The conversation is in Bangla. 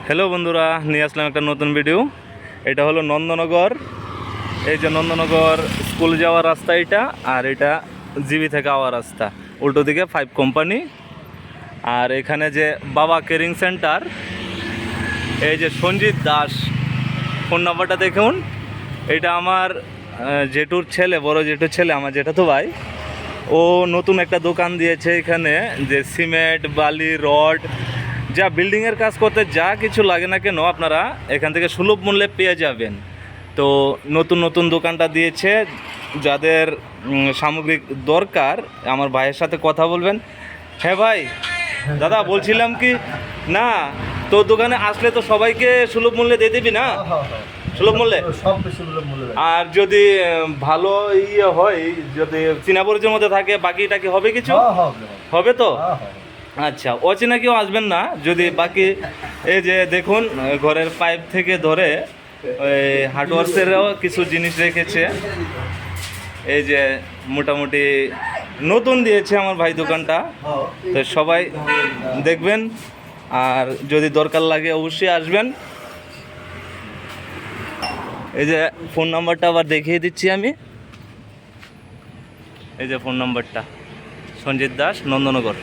হ্যালো বন্ধুরা, নিয়ে আসলাম একটা নতুন ভিডিও। এটা হলো নন্দনগর। এই যে নন্দনগর স্কুল যাওয়ার রাস্তা এটা, আর এটা জিবি থেকে আওয়ার রাস্তা, উল্টো দিকে 5 কোম্পানি। আর এখানে যে বাবা কেয়ারিং সেন্টার, এই যে সঞ্জিত দাস, ফোন নাম্বারটা দেখুন। এটা আমার জেঠুর ছেলে, বড় জেঠুর ছেলে, আমার জেঠাতো ভাই। ও নতুন একটা দোকান দিয়েছে এখানে, যে সিমেন্ট, বালি, রড, যা বিল্ডিংয়ের কাজ করতে যা কিছু লাগে না কেন আপনারা এখান থেকে সুলভ মূল্যে পেয়ে যাবেন। তো নতুন নতুন দোকানটা দিয়েছে, যাদের সামগ্রিক দরকার আমার ভাইয়ের সাথে কথা বলবেন। হ্যাঁ ভাই, দাদা বলছিলাম কি, না তোর দোকানে আসলে তো সবাইকে সুলভ মূল্যে দিয়ে দিবি না? সুলভ মূল্যে সব সুলভ মূল্যে। আর যদি ভালো ইয়ে হয়, যদি চীনা পরিচয়ের মধ্যে থাকে, বাকিটা কি হবে কিছু? হবে তো? আচ্ছা, অচেনা কেউ আসবেন না। যদি বাকি এই যে দেখুন, ঘরের পাইপ থেকে ধরে ওই হার্ডওয়ার্সেরও কিছু জিনিস রেখেছে। এই যে মোটামুটি নতুন দিয়েছে আমার ভাই দোকানটা, তো সবাই দেখবেন। আর যদি দরকার লাগে অবশ্যই আসবেন। এই যে ফোন নাম্বারটা আবার দেখিয়ে দিচ্ছি আমি। এই যে ফোন নাম্বারটা, সঞ্জিত দাস, নন্দনগর।